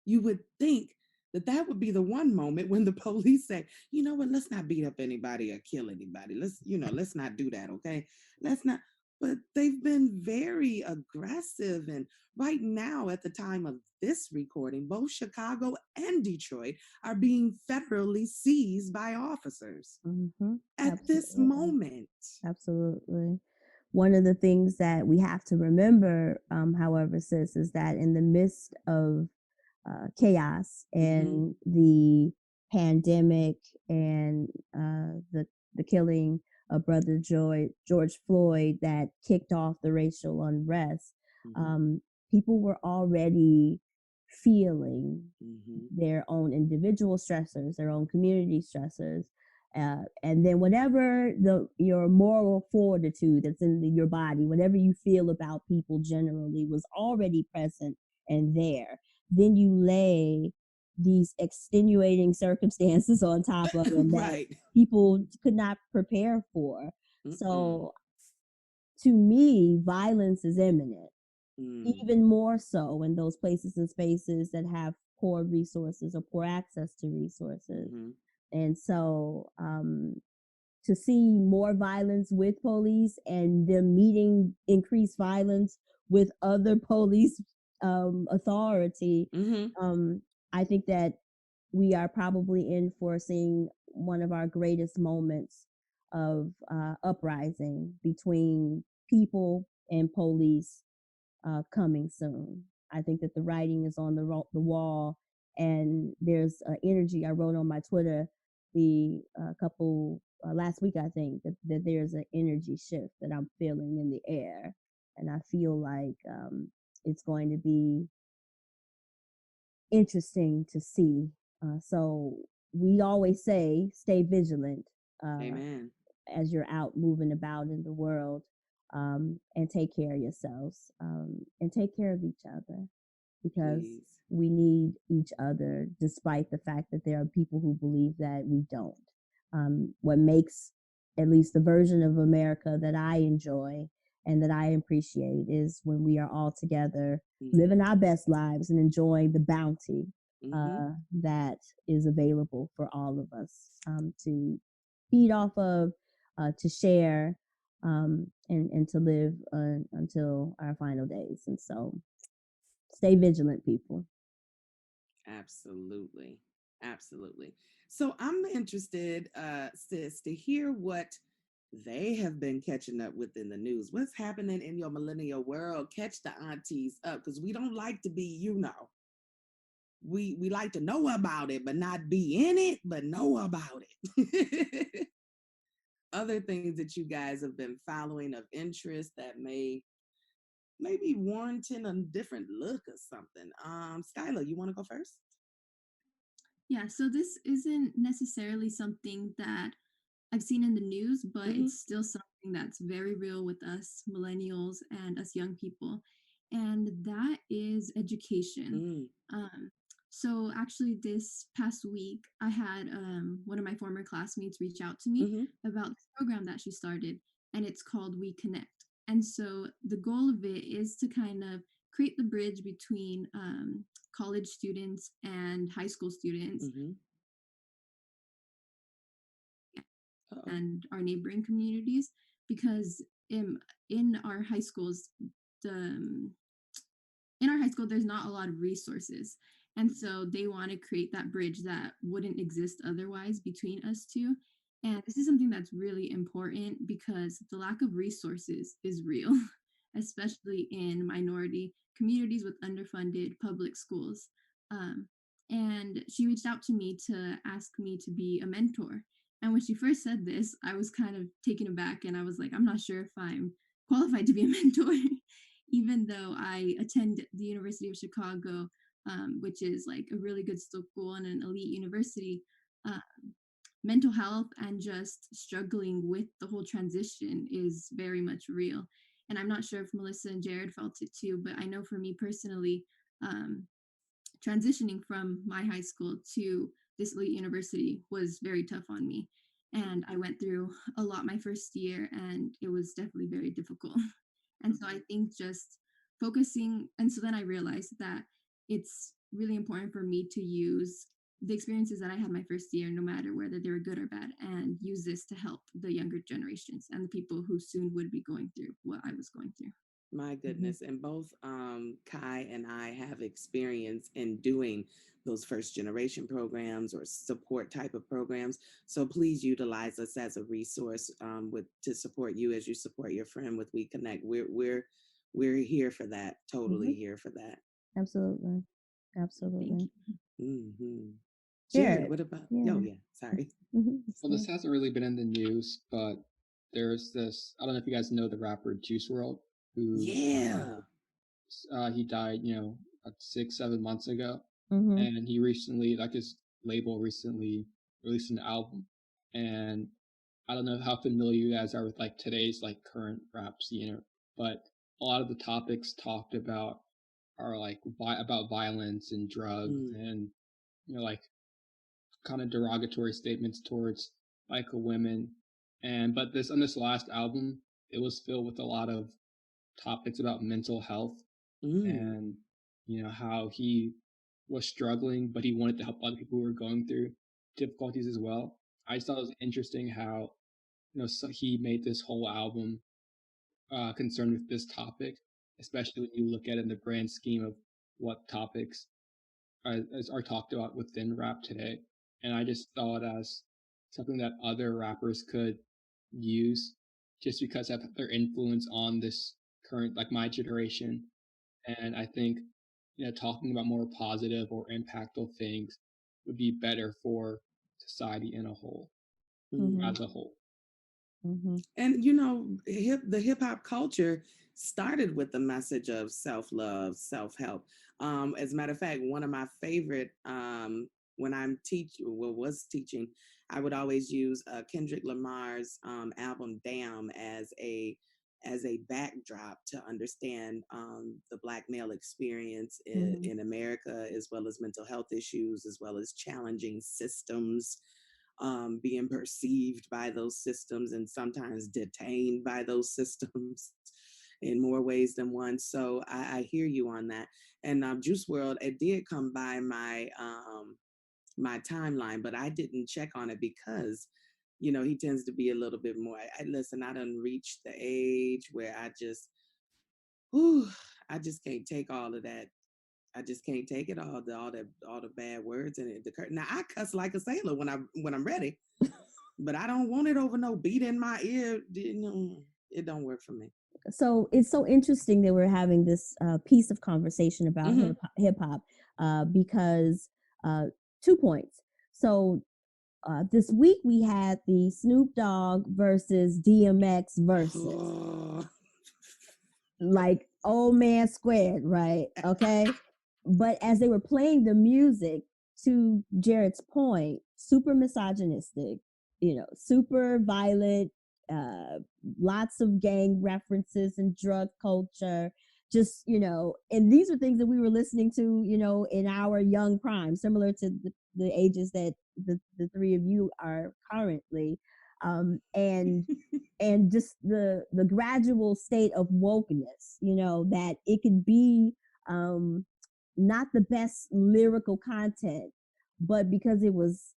Speaker 2: you would think that would be the one moment when the police say, you know what, let's not beat up anybody or kill anybody. Let's not do that, okay? Let's not. But they've been very aggressive. And right now, at the time of this recording, both Chicago and Detroit are being federally seized by officers at this moment.
Speaker 3: Absolutely. One of the things that we have to remember, however, sis, is that in the midst of chaos and the pandemic and the killing of Brother George Floyd that kicked off the racial unrest, people were already feeling their own individual stressors, their own community stressors. And then whatever your moral fortitude that's in your body, whatever you feel about people generally was already present and there. Then you lay these extenuating circumstances on top of them that people could not prepare for. So to me, violence is imminent, even more so in those places and spaces that have poor resources or poor access to resources. And so to see more violence with police and them meeting increased violence with other police authority, I think that we are probably in for seeing one of our greatest moments of uprising between people and police coming soon. I think that the writing is on the wall, and there's energy. I wrote on my Twitter the couple last week, I think, that there's an energy shift that I'm feeling in the air, and I feel like it's going to be interesting to see. So we always say, stay vigilant.
Speaker 2: Amen.
Speaker 3: As you're out moving about in the world, and take care of yourselves, and take care of each other, because
Speaker 2: Please.
Speaker 3: we need each other, despite the fact that there are people who believe that we don't. What makes at least the version of America that I enjoy and that I appreciate is when we are all together, living our best lives and enjoying the bounty that is available for all of us to feed off of, to share, and to live until our final days. And so stay vigilant, people.
Speaker 2: Absolutely. Absolutely. So I'm interested, sis, to hear what they have been catching up with in the news. What's happening in your millennial world? Catch the aunties up, because we don't like to be, we like to know about it, but not be in it, but know about it. Other things that you guys have been following of interest that may be warranting a different look or something. Skylah, you want to go first?
Speaker 6: Yeah, so this isn't necessarily something that I've seen in the news, but it's still something that's very real with us millennials and us young people, and that is education. So actually, this past week, I had one of my former classmates reach out to me about this program that she started, and it's called We Connect. And so the goal of it is to kind of create the bridge between college students and high school students and our neighboring communities, because in our high schools, in our high school, there's not a lot of resources. And so they want to create that bridge that wouldn't exist otherwise between us two. And this is something that's really important because the lack of resources is real, especially in minority communities with underfunded public schools. And she reached out to me to ask me to be a mentor. And when she first said this, I was kind of taken aback, and I was like, I'm not sure if I'm qualified to be a mentor, even though I attend the University of Chicago, which is like a really good school and an elite university. Mental health and just struggling with the whole transition is very much real. And I'm not sure if Melissa and Jared felt it too, but I know for me personally, transitioning from my high school to this elite university was very tough on me. And I went through a lot my first year, and it was definitely very difficult. And so I think just focusing, and so then I realized that it's really important for me to use the experiences that I had my first year, no matter whether they were good or bad, and use this to help the younger generations and the people who soon would be going through what I was going through.
Speaker 2: My goodness. And both Kai and I have experience in doing those first generation programs or support type of programs. So please utilize us as a resource to support you as you support your friend with We Connect. We're here for that. Totally here for that.
Speaker 3: Absolutely. Absolutely.
Speaker 2: Jared, what about? Yeah. Oh, yeah. Sorry.
Speaker 5: Well, this hasn't really been in the news, but there's this. I don't know if you guys know the rapper Juice WRLD, who he died, 6-7 months ago, and he recently, like his label recently released an album, and I don't know how familiar you guys are with like today's like current rap scene, but a lot of the topics talked about are like about violence and drugs and like kind of derogatory statements towards like women. But on this last album, it was filled with a lot of topics about mental health and how he was struggling, but he wanted to help other people who were going through difficulties as well. I just thought it was interesting how so he made this whole album concerned with this topic, especially when you look at it in the grand scheme of what topics are talked about within rap today. And I just saw it as something that other rappers could use just because of their influence on this current, like my generation. And I think, talking about more positive or impactful things would be better for society in a whole, as a whole.
Speaker 3: Mm-hmm.
Speaker 2: And the hip hop culture started with the message of self-love, self-help. As a matter of fact, one of my favorite, when was teaching, I would always use Kendrick Lamar's album "Damn" as a backdrop to understand the Black male experience in America, as well as mental health issues, as well as challenging systems, being perceived by those systems and sometimes detained by those systems in more ways than one. So I hear you on that. And Juice World, it did come by my my timeline, but I didn't check on it because he tends to be a little bit more. Listen, I done reached the age where I just can't take all of that. I just can't take it all the bad words and it. Now I cuss like a sailor when I'm ready, but I don't want it over no beat in my ear. It don't work for me.
Speaker 3: So it's so interesting that we're having this piece of conversation about hip hop because 2 points. So this week we had the Snoop Dogg versus DMX versus. Like old man squared, right? Okay. But as they were playing the music, to Jared's point, super misogynistic, super violent, lots of gang references and drug culture, just, and these are things that we were listening to, in our young prime, similar to the ages that the three of you are currently. And just the gradual state of wokeness, that it could be not the best lyrical content, but because it was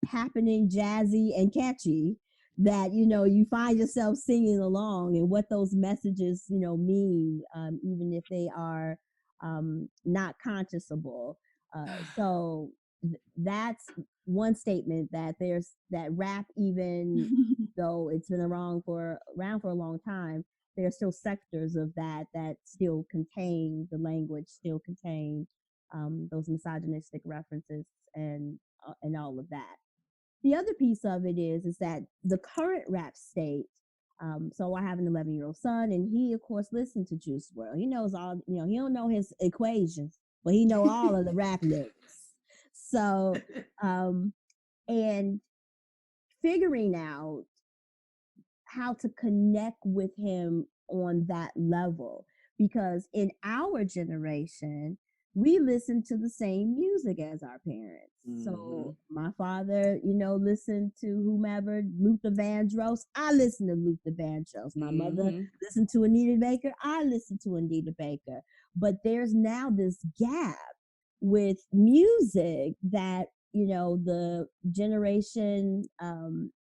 Speaker 3: happening, jazzy and catchy, that you find yourself singing along, and what those messages mean, even if they are not conscionable. So that's one statement, that there's that rap, even though it's been around for a long time, there are still sectors of that still contain the language, still contain those misogynistic references and all of that. The other piece of it is that the current rap state. So I have an 11-year-old son, and he of course listens to Juice WRLD. He knows all. He don't know his equations, but he know all of the rap lyrics. So, and figuring out how to connect with him on that level, because in our generation, we listen to the same music as our parents. So my father, listened to whomever, Luther Vandross. I listen to Luther Vandross. My mother listened to Anita Baker. I listen to Anita Baker. But there's now this gap with music that, the generation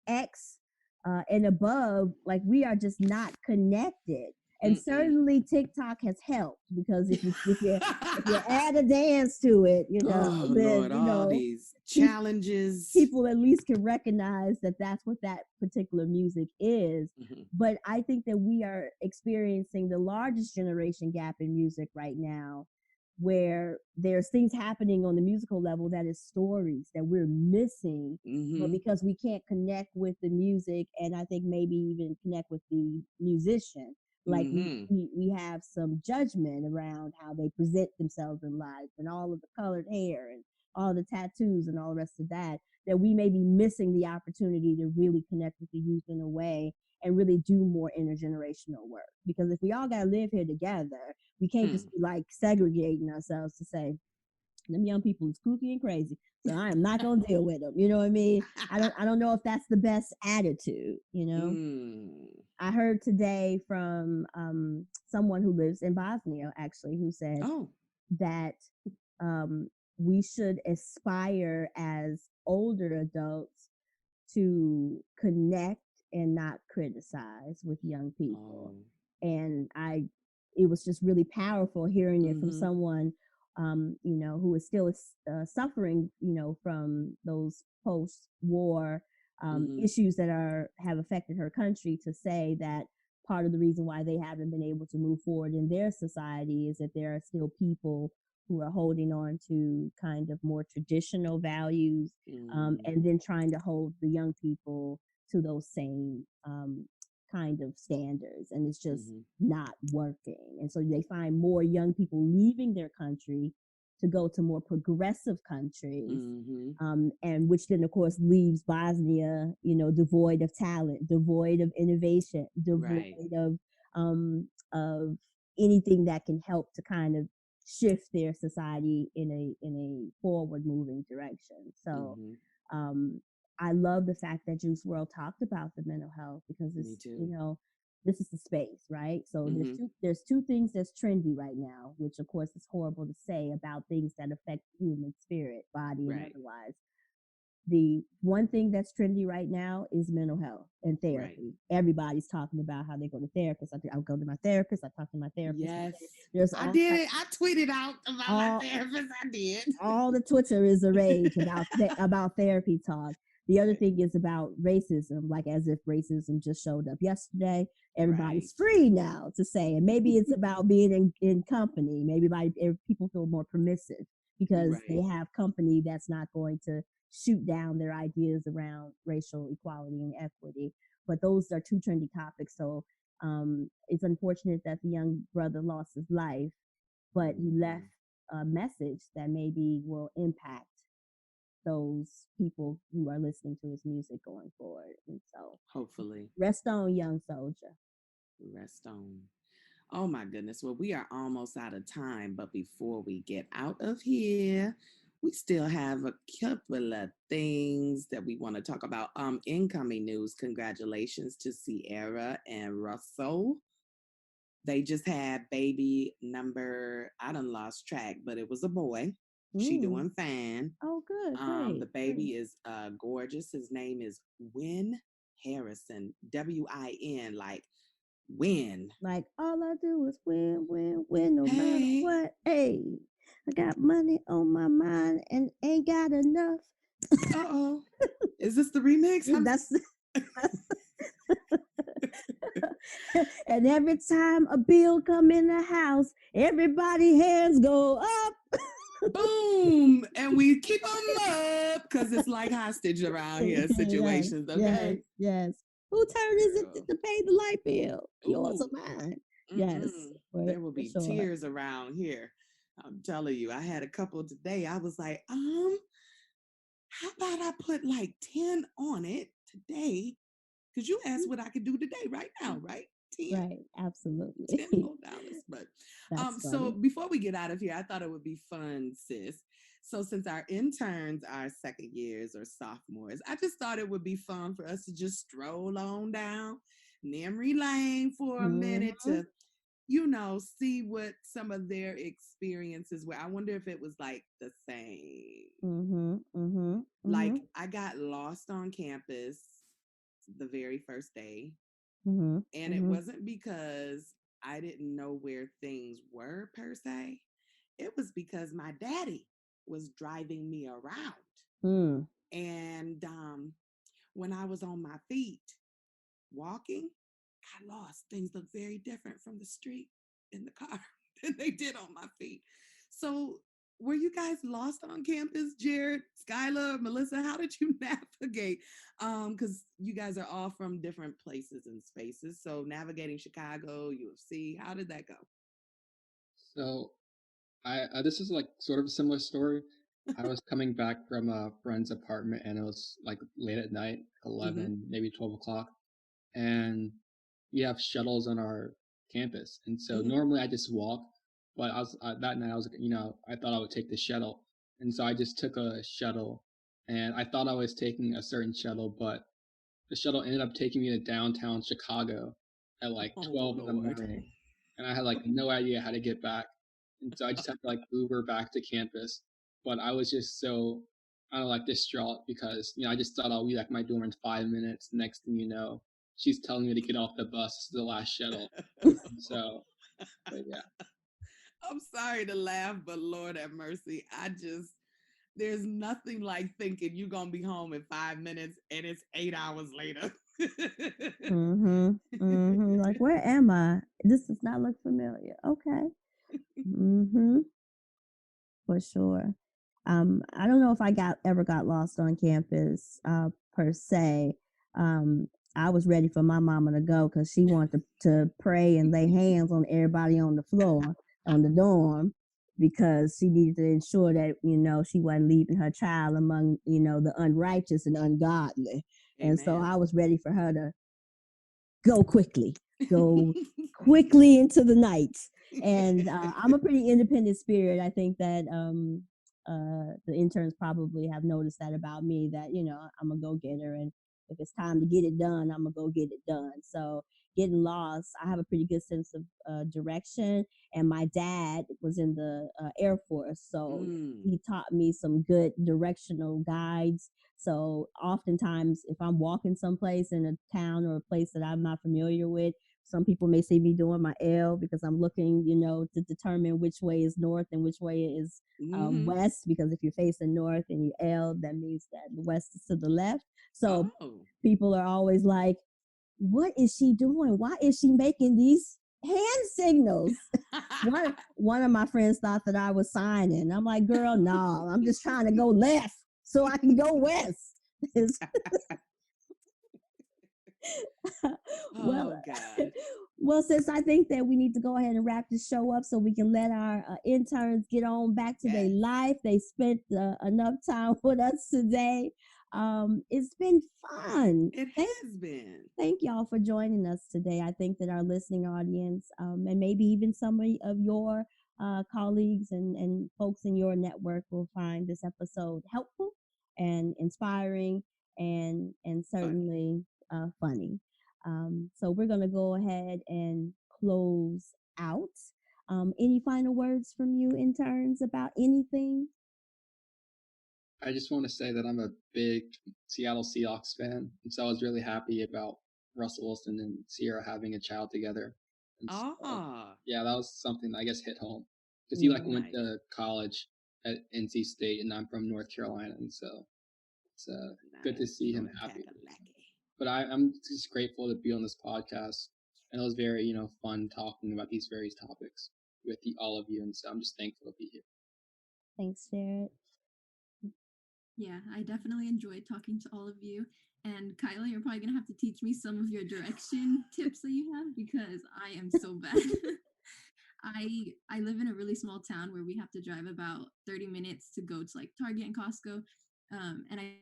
Speaker 3: X and above, like, we are just not connected. And certainly TikTok has helped, because if you add a dance to it, then
Speaker 2: all these challenges,
Speaker 3: people at least can recognize that that's what that particular music is. But I think that we are experiencing the largest generation gap in music right now, where there's things happening on the musical level that is stories that we're missing, but because we can't connect with the music, and I think maybe even connect with the musician, like we have some judgment around how they present themselves in life, and all of the colored hair and all the tattoos and all the rest of that we may be missing the opportunity to really connect with the youth in a way and really do more intergenerational work. Because if we all got to live here together, we can't just be like segregating ourselves to say, them young people is kooky and crazy, so I am not going to deal with them. You know what I mean? I don't know if that's the best attitude, I heard today from someone who lives in Bosnia, actually, who said that we should aspire as older adults to connect and not criticize with young people. And it was just really powerful hearing it from someone, who is still suffering, from those post-war issues that have affected her country, to say that part of the reason why they haven't been able to move forward in their society is that there are still people who are holding on to kind of more traditional values, and then trying to hold the young people to those same kind of standards, and it's just not working. And so they find more young people leaving their country to go to more progressive countries, and which then of course leaves Bosnia, devoid of talent, devoid of innovation, devoid of anything that can help to kind of shift their society in a forward moving direction. So I love the fact that Juice World talked about the mental health, because it's, this is the space, right? So there's two things that's trendy right now, which of course is horrible to say about things that affect human spirit, body, and otherwise. The one thing that's trendy right now is mental health and therapy. Everybody's talking about how they go to therapists. I'll go to my therapist. I talk to my therapist.
Speaker 2: Yes, I did it. I tweeted out about my therapist. I did.
Speaker 3: All the Twitter is a rage about therapy talk. The other thing is about racism, like as if racism just showed up yesterday. Everybody's free now to say, and maybe it's about being in company. Maybe people feel more permissive because they have company that's not going to shoot down their ideas around racial equality and equity. But those are two trendy topics. So it's unfortunate that the young brother lost his life, but he left a message that maybe will impact those people who are listening to his music going forward. And so
Speaker 2: hopefully,
Speaker 3: rest on, young soldier.
Speaker 2: Rest on. Oh my goodness. Well, we are almost out of time, but before we get out of here, we still have a couple of things that we want to talk about. Incoming news. Congratulations to Sierra and Russell. They just had baby number, I done lost track, but it was a boy. She doing fine.
Speaker 3: Oh, good.
Speaker 2: The baby is gorgeous. His name is Win Harrison. WIN, like win.
Speaker 3: Like all I do is win, no matter what. Hey, I got money on my mind and ain't got enough.
Speaker 2: Uh-oh. Is this the remix?
Speaker 3: That's and every time a bill come in the house, everybody hands go up.
Speaker 2: Boom. And we keep them up because it's like hostage around here situations. Okay.
Speaker 3: Yes. Whose turn is it to pay the light bill? Yours or mine? Yes.
Speaker 2: There will be tears around here. I'm telling you, I had a couple today. I was like, how about I put like 10 on it today? Because you asked what I could do today, right now, right? 10.
Speaker 3: Right, absolutely.
Speaker 2: $10. But so before we get out of here, I thought it would be fun, sis. So since our interns are second years or sophomores, I just thought it would be fun for us to just stroll on down memory lane for a minute to, see what some of their experiences were. I wonder if it was like the same. Like I got lost on campus the very first day. And it wasn't because I didn't know where things were per se. It was because my daddy was driving me around. And when I was on my feet walking, I lost. Things look very different from the street in the car than they did on my feet. So were you guys lost on campus, Jared, Skylah, Melissa? How did you navigate? Because you guys are all from different places and spaces. So navigating Chicago, UFC, how did that go?
Speaker 5: So this is like sort of a similar story. I was coming back from a friend's apartment and it was like late at night, 11, maybe 12 o'clock. And we have shuttles on our campus. And so normally I just walk, but that night I was, I thought I would take the shuttle. And so I just took a shuttle and I thought I was taking a certain shuttle, but the shuttle ended up taking me to downtown Chicago at like 12 in the morning. And I had like no idea how to get back. And so I just had to like Uber back to campus. But I was just so, distraught because, I just thought I'll be like my dorm in 5 minutes. Next thing you know, she's telling me to get off the bus. This is the last shuttle. So, but yeah.
Speaker 2: I'm sorry to laugh, but Lord have mercy. There's nothing like thinking you're going to be home in 5 minutes and it's 8 hours later.
Speaker 3: Like, where am I? This does not look familiar. Okay. For sure. I don't know if I ever got lost on campus per se. I was ready for my mama to go because she wanted to pray and lay hands on everybody on the floor on the dorm because she needed to ensure that, she wasn't leaving her child among, the unrighteous and ungodly.
Speaker 2: Amen.
Speaker 3: And so I was ready for her to go quickly into the night. And I'm a pretty independent spirit. I think that the interns probably have noticed that about me, that, I'm a go-getter. And if it's time to get it done, I'm going to go get it done. So getting lost, I have a pretty good sense of direction. And my dad was in the Air Force. So he taught me some good directional guides. So oftentimes, if I'm walking someplace in a town or a place that I'm not familiar with, some people may see me doing my L because I'm looking, to determine which way is north and which way is west. Because if you're facing north and you L, that means that the west is to the left. So people are always like, what is she doing? Why is she making these hand signals? One of my friends thought that I was signing. I'm like, girl, no, I'm just trying to go left so I can go west. Well, sis, I think that we need to go ahead and wrap this show up so we can let our interns get on back to their life. They spent enough time with us today. It's been fun.
Speaker 2: It has been.
Speaker 3: Thank y'all for joining us today. I think that our listening audience, and maybe even some of your colleagues and folks in your network will find this episode helpful and inspiring and certainly funny. So we're going to go ahead and close out. Any final words from you, interns, about anything?
Speaker 5: I just want to say that I'm a big Seattle Seahawks fan, and so I was really happy about Russell Wilson and Sierra having a child together. And so, yeah, that was something that I guess hit home because he went to college at NC State, and I'm from North Carolina, and so it's good to see him happy. But I'm just grateful to be on this podcast, and it was very fun talking about these various topics with all of you, and so I'm just thankful to be here.
Speaker 3: Thanks, Jared.
Speaker 6: Yeah, I definitely enjoyed talking to all of you. And Kyla, you're probably going to have to teach me some of your direction tips that you have because I am so bad. I live in a really small town where we have to drive about 30 minutes to go to like Target and Costco. And I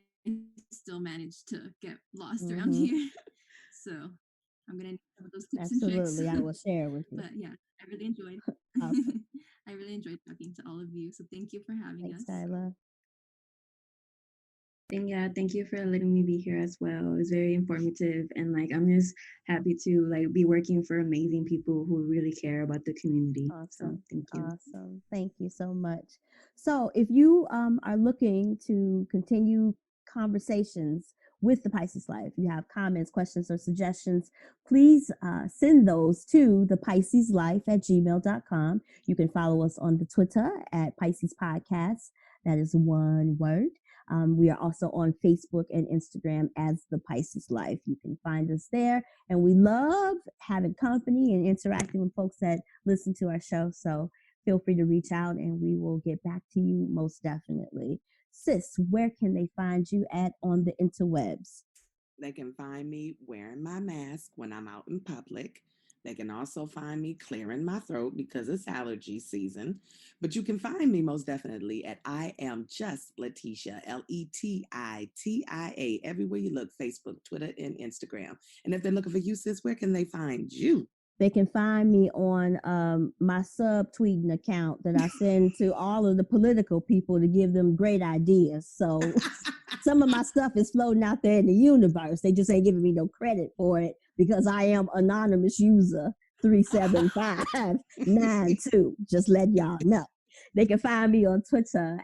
Speaker 6: still manage to get lost around here. So I'm going to need some of those tips and tricks.
Speaker 3: Absolutely, I will share with you.
Speaker 6: But yeah, I really enjoyed I really enjoyed talking to all of you. So thank you for having us.
Speaker 3: Skylah.
Speaker 4: And yeah, thank you for letting me be here as well. It's very informative, and I'm just happy to be working for amazing people who really care about the community.
Speaker 3: Awesome.
Speaker 4: So thank you.
Speaker 3: Awesome. Thank you so much. So if you are looking to continue conversations with the Pisces Life, you have comments, questions, or suggestions, please send those to thepisceslife@gmail.com. You can follow us on the Twitter at Pisces Podcast. That is one word. We are also on Facebook and Instagram as The Pisces Life. You can find us there. And we love having company and interacting with folks that listen to our show. So feel free to reach out and we will get back to you most definitely. Sis, where can they find you at on the interwebs?
Speaker 2: They can find me wearing my mask when I'm out in public. They can also find me clearing my throat because it's allergy season. But you can find me most definitely at I Am Just Letitia, Letitia, everywhere you look, Facebook, Twitter, and Instagram. And if they're looking for you, sis, where can they find you?
Speaker 3: They can find me on my subtweeting account that I send to all of the political people to give them great ideas. So some of my stuff is floating out there in the universe. They just ain't giving me no credit for it because I am anonymous user 37592. Just let y'all know. They can find me on Twitter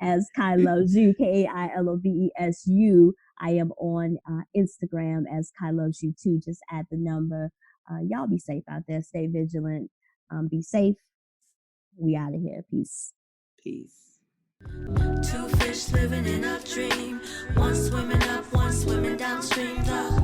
Speaker 3: as Kylovesu, KAILOVESU. I am on Instagram as Kylovesu too. Just add the number. Y'all be safe out there. Stay vigilant. Be safe. We out of here. Peace.
Speaker 2: Peace.
Speaker 1: fish living in a dream. One swimming up, one swimming downstream. The